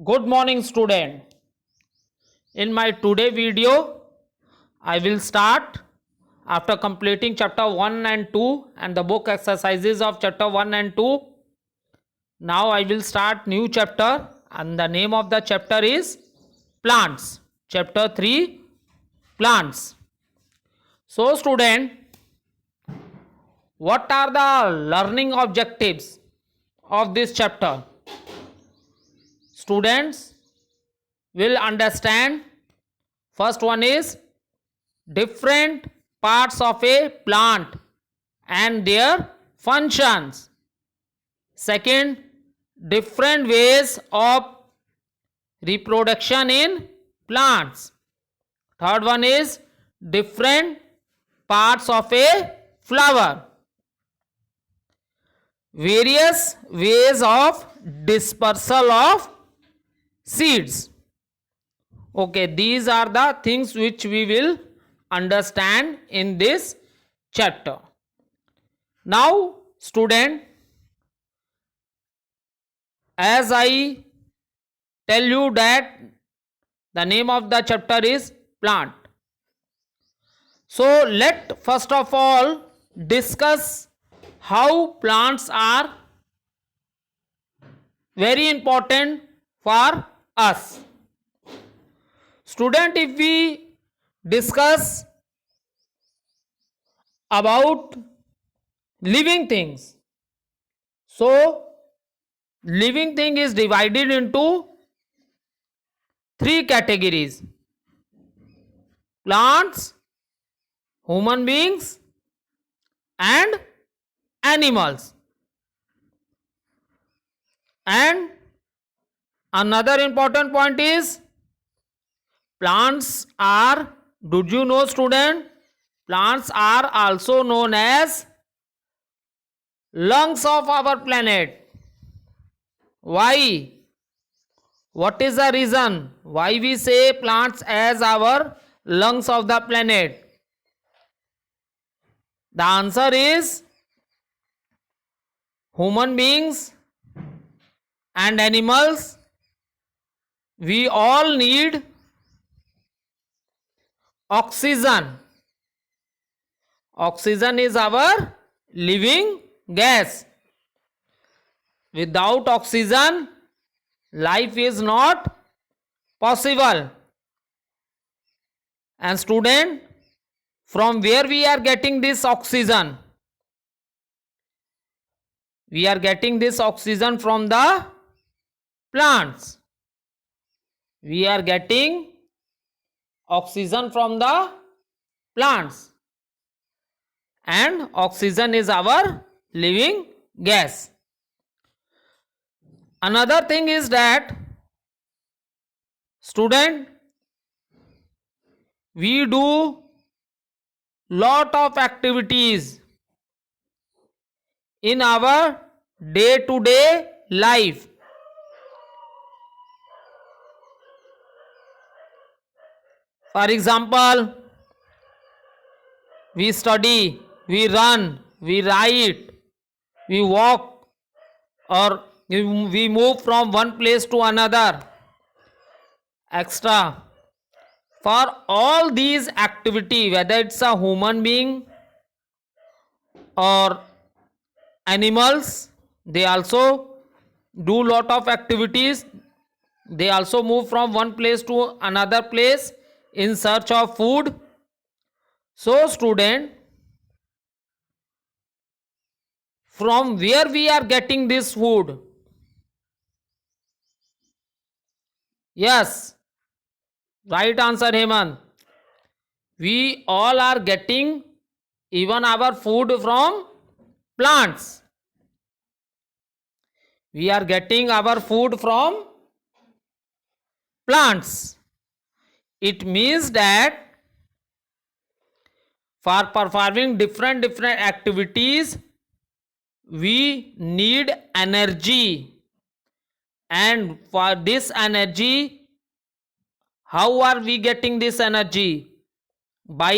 Good morning, student. In my today video, I will start after completing chapter 1 and 2 and the book exercises of chapter 1 and 2. Now I will start new chapter and the name of the chapter is plants. Chapter 3, plants. So student, what are the learning objectives of this chapter? Students will understand. First one is different parts of a plant and their functions. Second, different ways of reproduction in plants. Third one is different parts of a flower. Various ways of dispersal of seeds. Okay, these are the things which we will understand in this chapter. Now, student, as I tell you that the name of the chapter is plant. So, let first of all discuss how plants are very important for us. Student, if we discuss about living things, so living thing is divided into three categories: plants, human beings and animals. And another important point is plants are, did you know student, plants are also known as lungs of our planet. Why? What is the reason why we say plants as our lungs of the planet? The answer is human beings and animals, we all need oxygen. Oxygen is our living gas. Without oxygen, life is not possible. And student, from where we are getting this oxygen? We are getting this oxygen from the plants. We are getting oxygen from the plants. And oxygen is our living gas. Another thing is that, student, we do lot of activities in our day to day life. For example, we study, we run, we write, we walk, or we move from one place to another, extra. For all these activity, whether it's a human being or animals, they also do lot of activities. They also move from one place to another place in search of food. So student, from where we are getting this food? Yes, right answer Hemant. We all are getting even our food from plants. We are getting our food from plants. It means that for performing different activities, we need energy. And for this energy, how are we getting this energy? By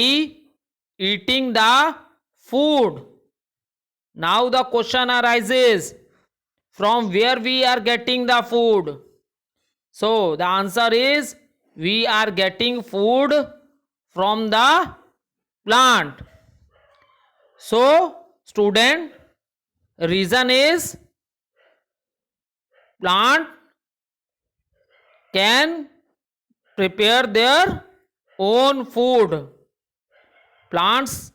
eating the food. Now the question arises, from where we are getting the food? So the answer is we are getting food from the plant. So student, reason is plant can prepare their own food. Plants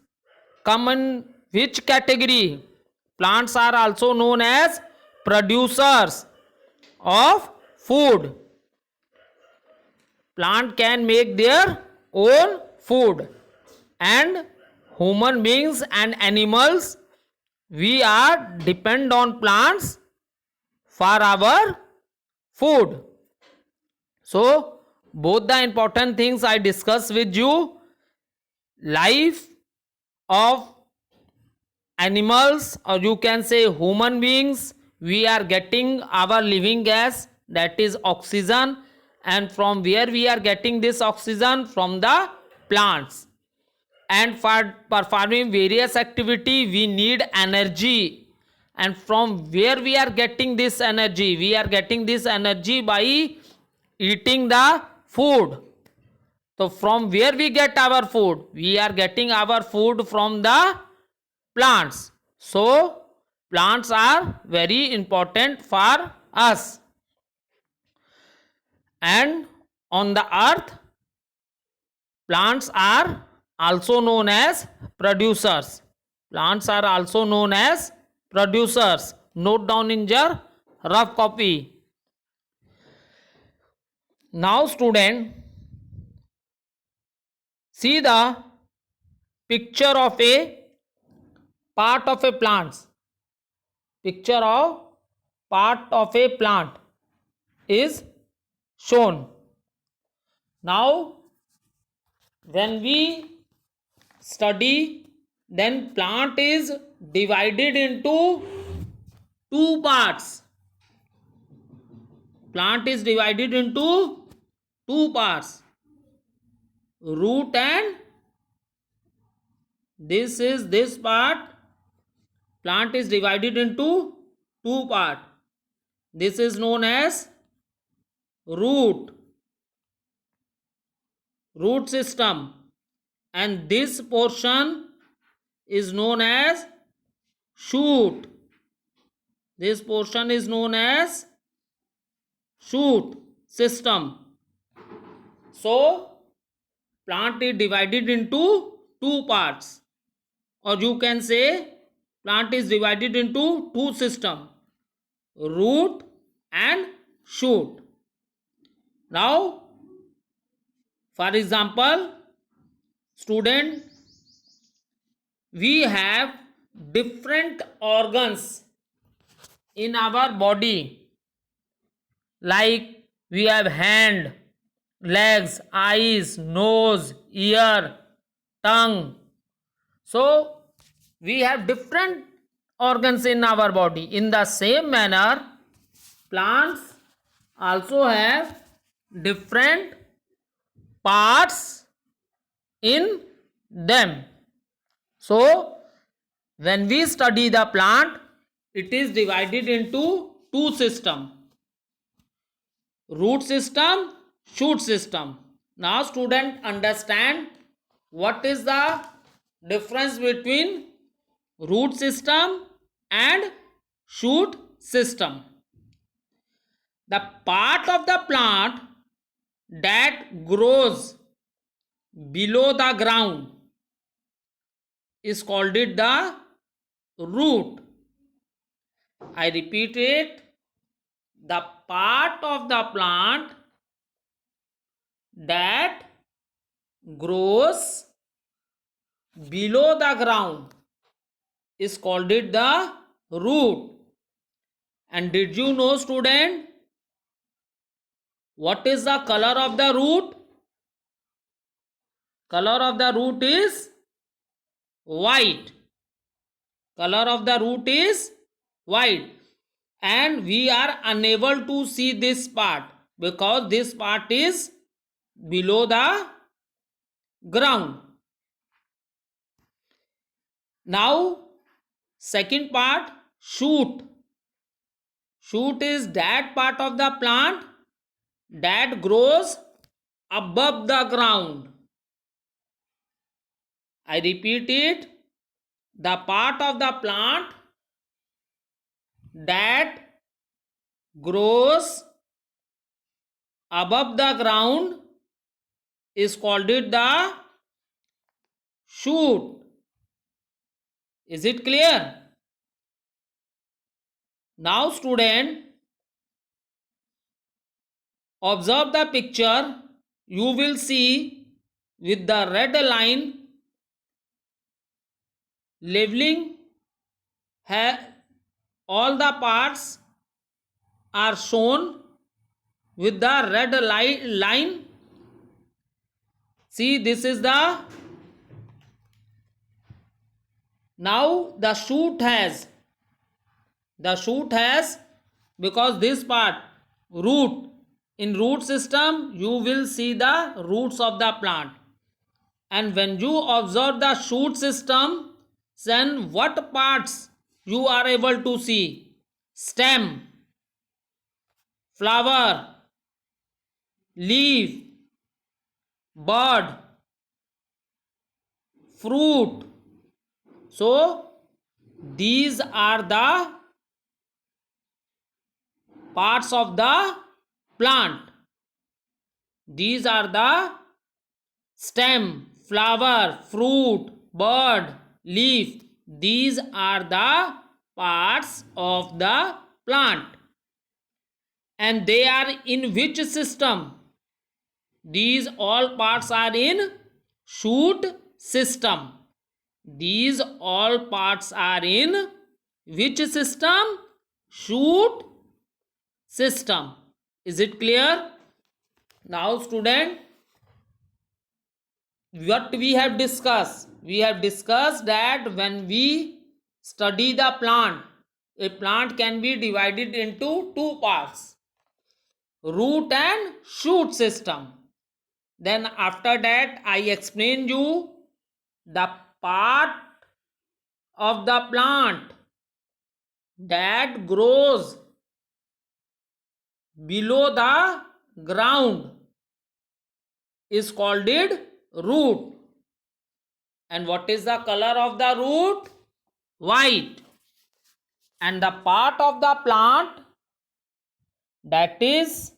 come in which category? Plants are also known as producers of food. Plant can make their own food, and human beings and animals, we are depend on plants for our food. So both the important things I discuss with you, life of animals, or you can say human beings, we are getting our living gas, that is oxygen, and from where we are getting this oxygen? From the plants. And for performing various activity we need energy, and from where we are getting this energy? We are getting this energy by eating the food. So from where we get our food? We are getting our food from the plants. So plants are very important for us. And on the earth, plants are also known as producers. Plants are also known as producers. Note down in your rough copy. Now student, see the picture of a part of a plant. Picture of part of a plant is shown. Now when we study, then plant is divided into two parts. Plant is divided into two parts, root and this part. Plant is divided into two part. This is known as root system, and this portion is known as shoot. This portion is known as shoot system. So plant is divided into two parts, or you can say plant is divided into two system, root and shoot. Now for example, student, we have different organs in our body, like we have hand, legs, eyes, nose, ear, tongue. So we have different organs in our body. In the same manner, plants also have different parts in them. So when we study the plant, it is divided into two systems, root system, shoot system. Now student, understand what is the difference between root system and shoot system. The part of the plant that grows below the ground is called it the root. I repeat it, the part of the plant that grows below the ground is called it the root. And did you know student, what is the color of the root? Color of the root is white. Color of the root is white, and we are unable to see this part because this part is below the ground. Now second part, shoot. Shoot is that part of the plant that grows above the ground. I repeat it, the part of the plant that grows above the ground is called it the shoot. Is it clear? Now student, observe the picture. You will see with the red line leveling, all the parts are shown with the red line. See, this is the, now the shoot has, because this part root, in root system you will see the roots of the plant, and when you observe the shoot system, then what parts you are able to see? Stem, flower, leaf, bud, fruit. So these are the parts of the plant. These are the stem, flower, fruit, bud, leaf. These are the parts of the plant. And they are in which system? These all parts are in shoot system. These all parts are in which system? Shoot system. Is it clear? Now student, what we have discussed? We have discussed that when we study the plant, a plant can be divided into two parts, root and shoot system. Then after that I explained you the part of the plant that grows below the ground is called it root. And what is the color of the root? White. And the part of the plant that is,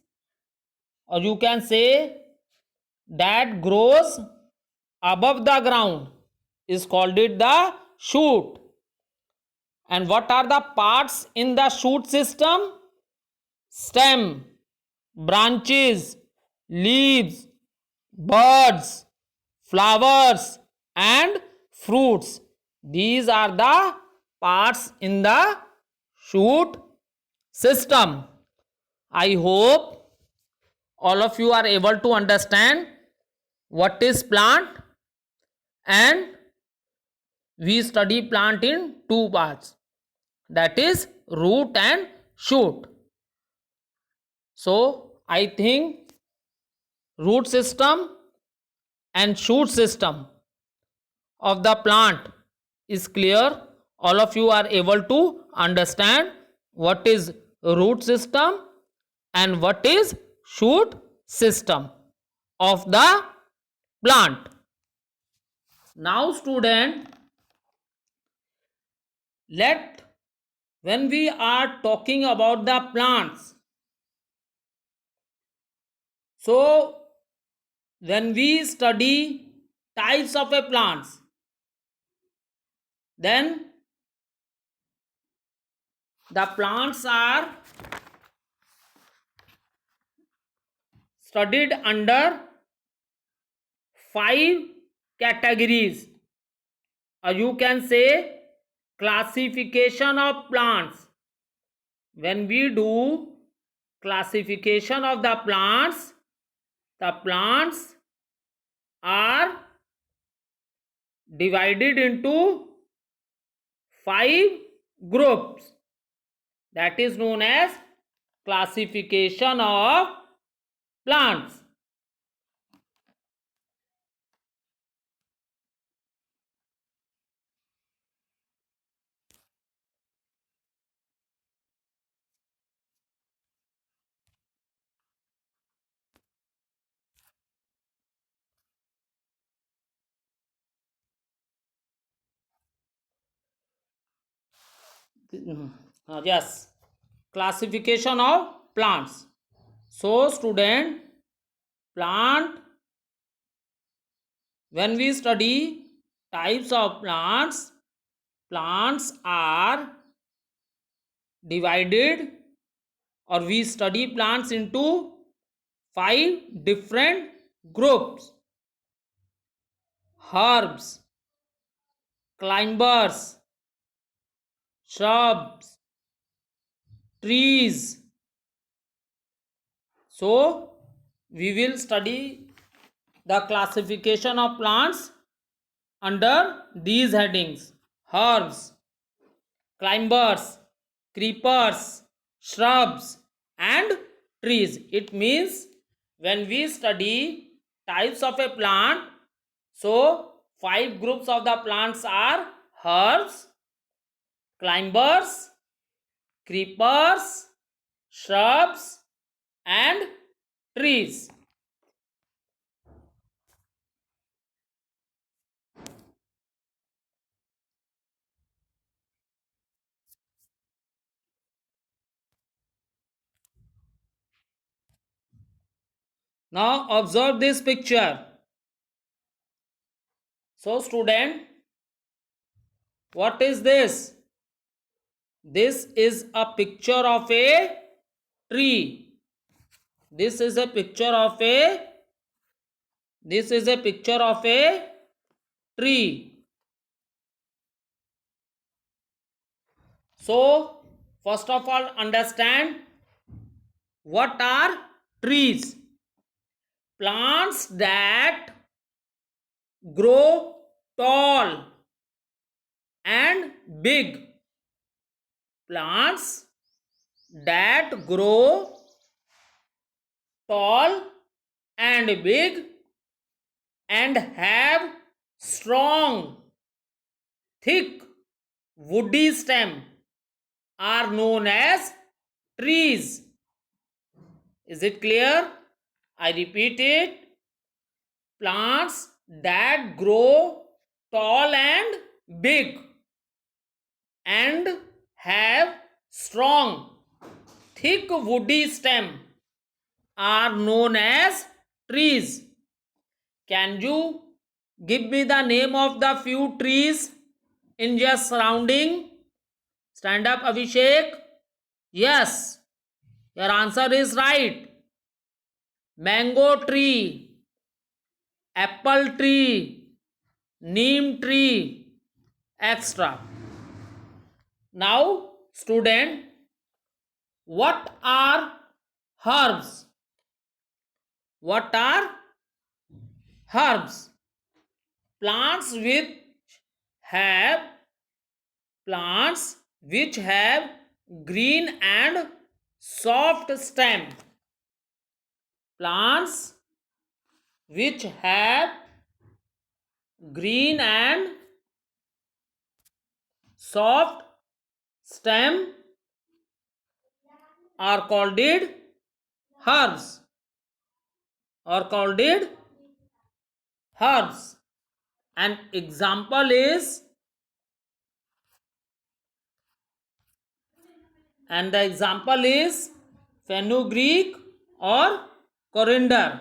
or you can say, that grows above the ground is called it the shoot. And what are the parts in the shoot system? Stem, branches, leaves, buds, flowers and fruits. These are the parts in the shoot system. I hope all of you are able to understand what is plant, and we study plant in two parts, that is root and shoot. So I think root system and shoot system of the plant is clear. All of you are able to understand what is root system and what is shoot system of the plant. Now student, when we are talking about the plants, so when we study types of a plants, then the plants are studied under 5 categories, or you can say classification of plants. When we do classification of the plants are divided into 5 groups. That is known as classification of plants. yes, classification of plants. So student, plant, when we study types of plants, plants are divided, or we study plants into 5 different groups: herbs, climbers, shrubs, trees. So we will study the classification of plants under these headings: herbs, climbers, creepers, shrubs, and trees. It means when we study types of a plant, so 5 groups of the plants are herbs, climbers, creepers, shrubs, and trees. Now observe this picture. So student, what is this? This is a picture of a tree. This is a picture of a tree. So first of all, understand what are trees. Plants that grow tall and big. Plants that grow tall and big and have strong, thick, woody stem are known as trees. Is it clear? I repeat it. Plants that grow tall and big and have strong, thick, woody stem are known as trees. Can you give me the name of the few trees in your surrounding? Stand up, Abhishek. Yes, your answer is right. Mango tree, apple tree, neem tree, etc. Now, student, what are herbs? What are herbs? Plants have plants which have green and soft stem. Plants which have green and soft stem are called herbs. An example is, and the example is fenugreek or coriander.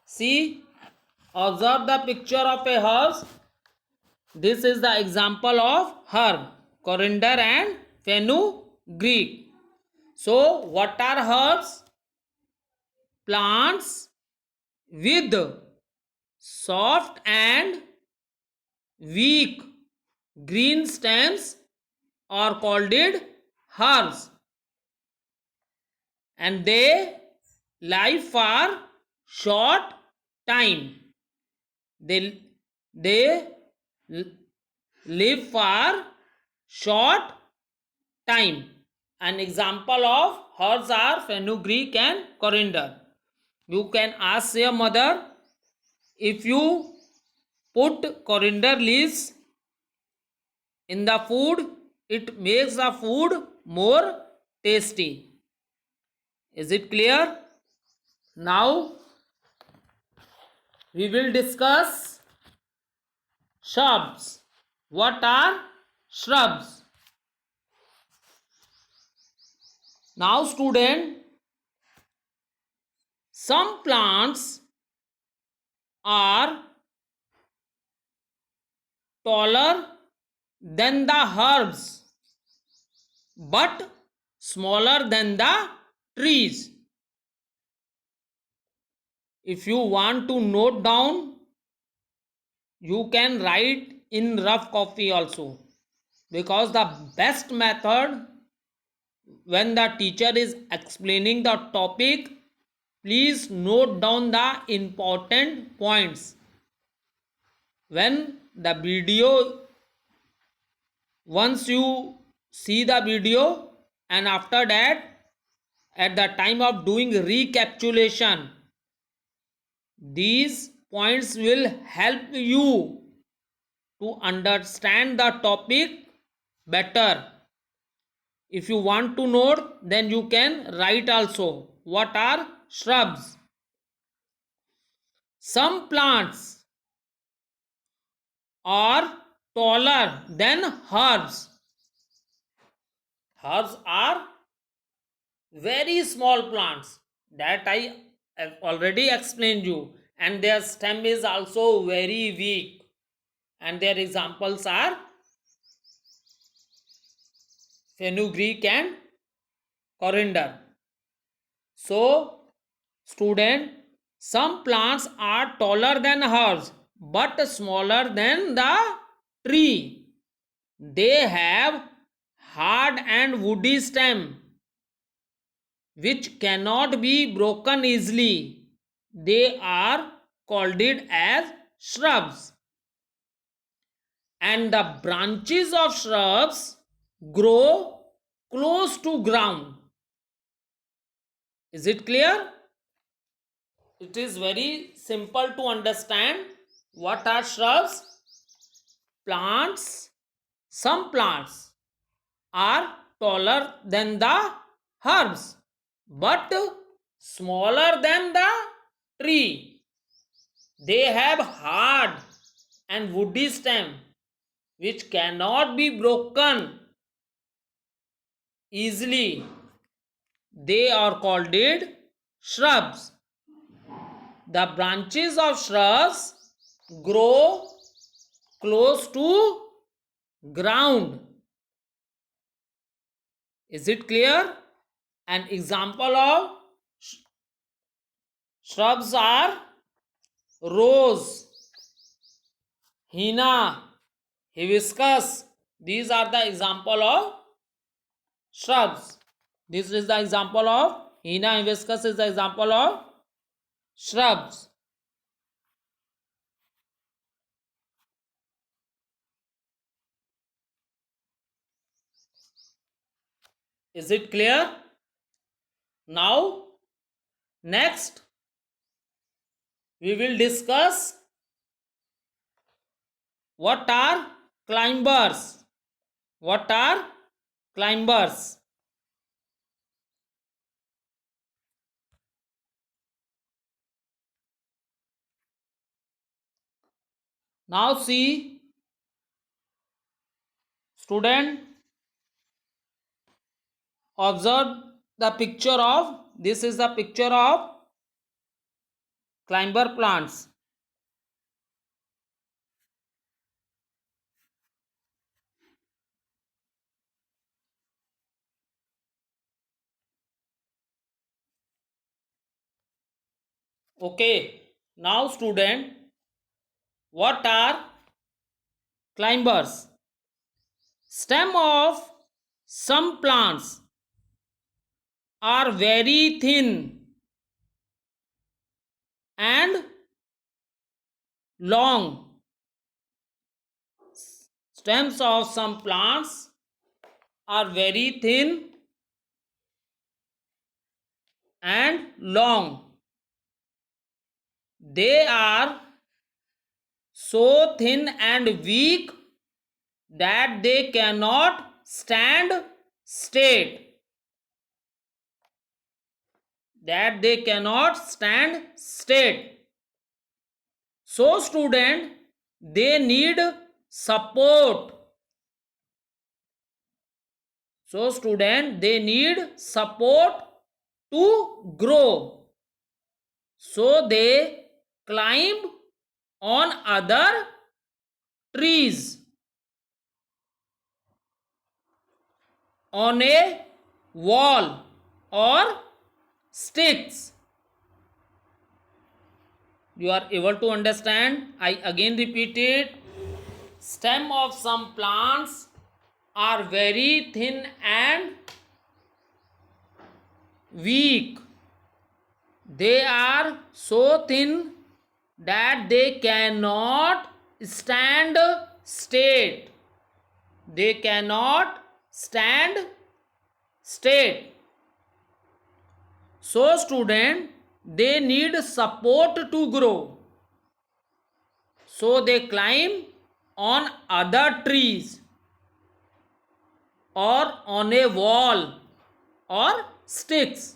See, observe the picture of a herb. This is the example of herb, coriander and fenugreek. So, what are herbs? Plants with soft and weak green stems are called herbs, and they live for short time. They live for short time. An example of herbs are fenugreek and coriander. You can ask your mother, if you put coriander leaves in the food, it makes the food more tasty. Is it clear? Now we will discuss shrubs. What are shrubs? Now student, some plants are taller than the herbs but smaller than the trees. If you want to note down, you can write in rough copy also, because the best method when the teacher is explaining the topic, please note down the important points. When the video, once you see the video, and after that at the time of doing recapitulation, these points will help you to understand the topic better. If you want to note, then you can write also. What are shrubs? Some plants are taller than herbs. Herbs are very small plants that I have already explained you, and their stem is also very weak, and their examples are fenugreek and coriander. So student, some plants are taller than herbs but smaller than the tree. They have hard and woody stem which cannot be broken easily. They are called it as shrubs. And the branches of shrubs grow close to ground. Is it clear? It is very simple to understand. What are shrubs? Plants. Some plants are taller than the herbs but smaller than the tree. They have hard and woody stem which cannot be broken easily. They are called it shrubs. The branches of shrubs grow close to ground. Is it clear? An example of shrubs are rose, henna, hibiscus. These are the example of shrubs. This is the example of henna, hibiscus is the example of shrubs. Is it clear? Now, next, we will discuss what are climbers. What are climbers? Now see, student, observe the picture of, this is the picture of climber plants. Okay, now student, what are climbers? Stem of some plants are very thin and long. Stems of some plants are very thin and long. They are so thin and weak that they cannot stand straight. That they cannot stand straight. So student, they need support. So student, they need support to grow. So they climb on other trees, on a wall or sticks. You are able to understand? I again repeat it. Stem of some plants are very thin and weak. They are so thin that they cannot stand straight. They cannot stand straight. So student, they need support to grow. So they climb on other trees or on a wall or sticks.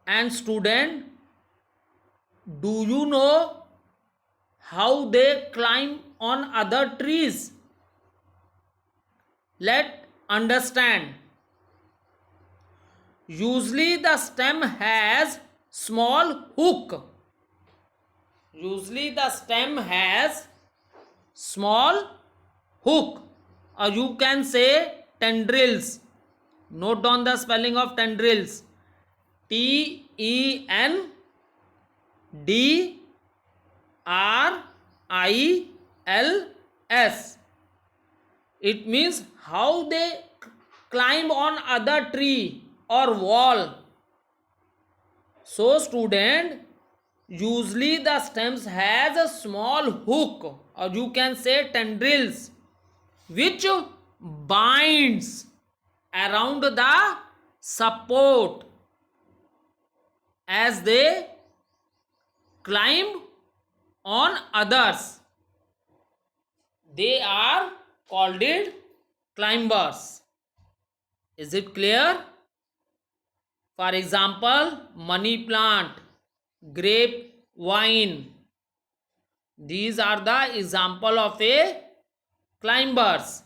And student, do you know how they climb on other trees? Let's understand. Usually the stem has small hook. Usually the stem has small hook, or you can say tendrils. Note down the spelling of tendrils. TENDRILS. It means how they climb on other tree or wall. So student, usually the stems has a small hook, or you can say tendrils, which binds around the support as they climb on others. They are called it climbers. Is it clear? For example, money plant, grape vine. These are the example of a climbers.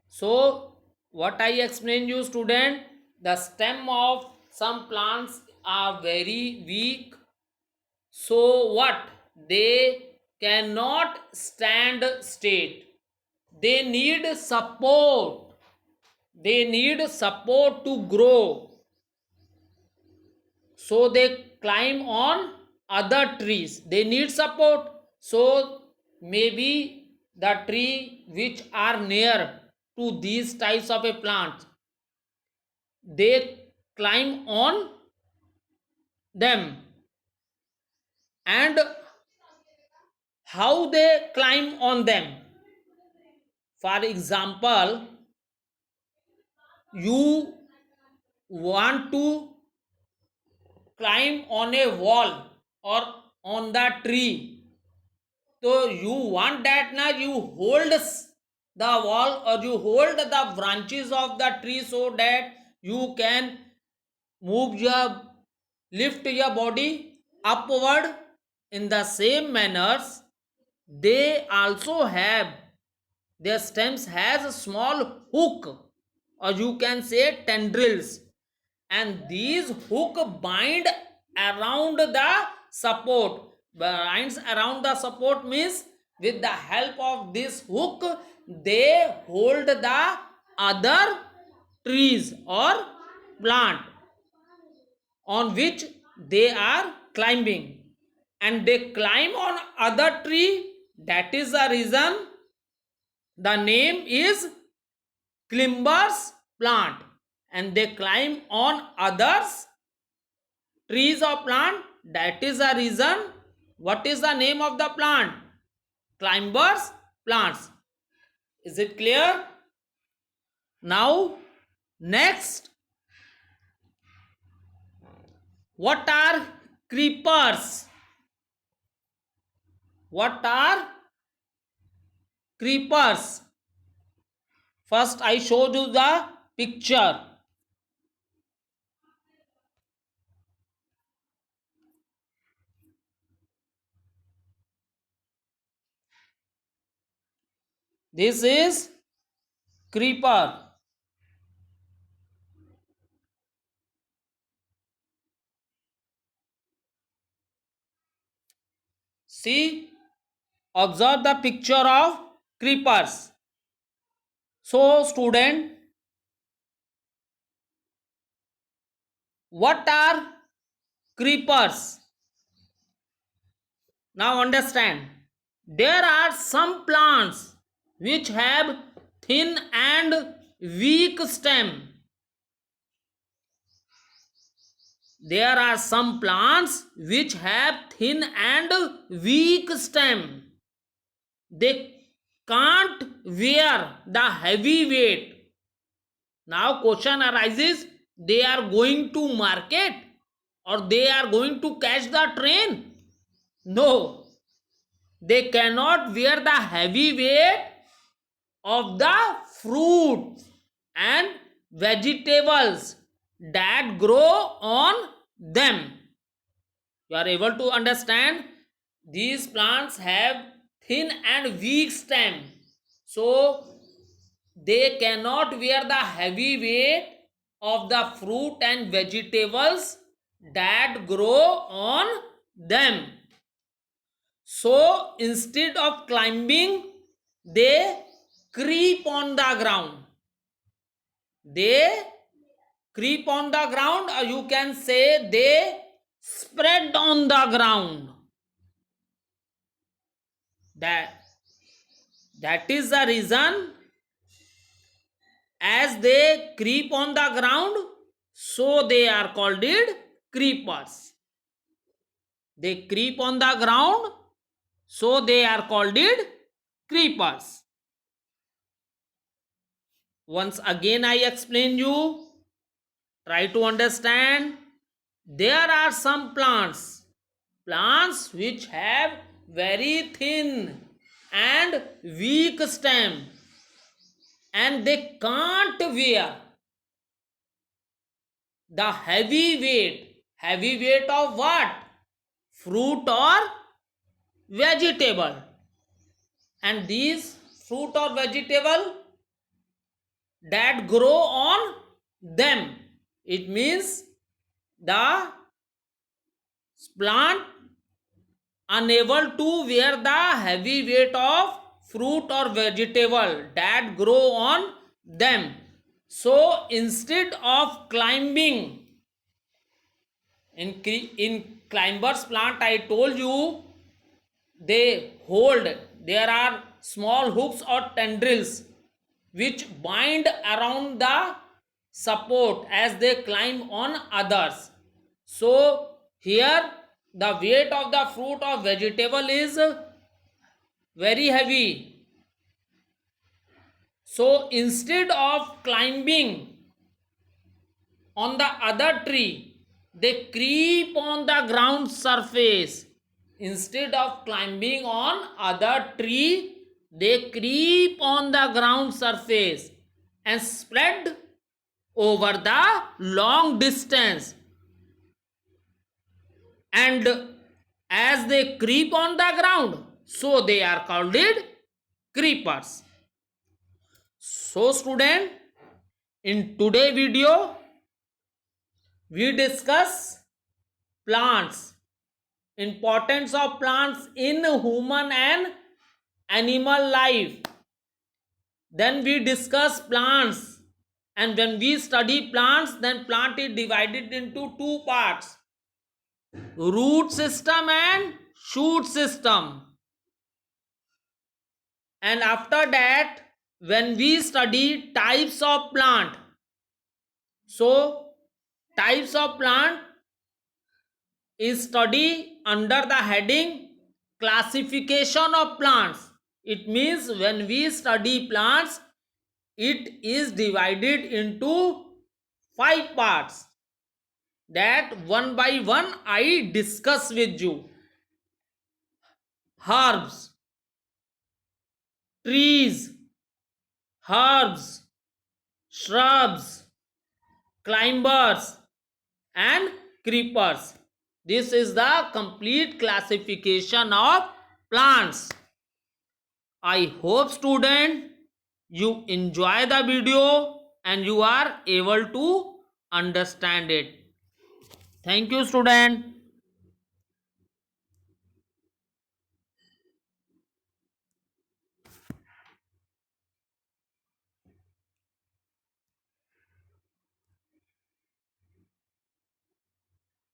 So what I explained you student, the stem of some plants are very weak. So what? They cannot stand straight. They need support. They need support to grow. So they climb on other trees. They need support. So maybe the tree which are near to these types of a plant, they climb on them. And how they climb on them? For example, you want to climb on a wall or on the tree. So you want that now you hold the wall or you hold the branches of the tree so that you can lift your body upward. In the same manners, they also have, their stems has a small hook, or you can say tendrils, and these hook bind around the support. Binds around the support means with the help of this hook they hold the other trees or plant on which they are climbing, and they climb on other tree. That is the reason the name is climbers plant, and they climb on others trees or plant. That is the reason. What is the name of the plant? Climbers plants. Is it clear? Now next, what are creepers? What are creepers? First I showed you the picture. This is creeper. See, observe the picture of creepers. So, student, what are creepers? Now understand, there are some plants which have thin and weak stem. There are some plants which have thin and weak stem. They can't bear the heavy weight. Now question arises, they are going to market or they are going to catch the train? No, they cannot bear the heavy weight of the fruits and vegetables that grow on them. You are able to understand, these plants have thin and weak stem, so they cannot bear the heavy weight of the fruit and vegetables that grow on them. So instead of climbing, they creep on the ground. They creep on the ground, or you can say they spread on the ground. That is the reason, as they creep on the ground, so they are called creepers. They creep on the ground, so they are called creepers. Once again I explain you, try to understand. There are some plants which have very thin and weak stem, and they can't bear the heavy weight of what? Fruit or vegetable. And these fruit or vegetable that grow on them, it means the plant unable to bear the heavy weight of fruit or vegetable that grow on them. So instead of climbing, in climbers plant, I told you, they hold, there are small hooks or tendrils which bind around the support as they climb on others. So here the weight of the fruit or vegetable is very heavy. So instead of climbing on the other tree, they creep on the ground surface. Instead of climbing on other tree, they creep on the ground surface and spread over the long distance. And as they creep on the ground, so they are called creepers. So student, in today's video, we discuss plants, importance of plants in human and animal life. Then we discuss plants, and when we study plants, then plant is divided into two parts: root system and shoot system. And after that, when we study types of plant, so types of plant is studied under the heading classification of plants. It means when we study plants, it is divided into 5 parts that one by one I discuss with you. Herbs, trees, herbs, shrubs, climbers and creepers. This is the complete classification of plants. I hope student you enjoy the video and you are able to understand it. Thank you, student.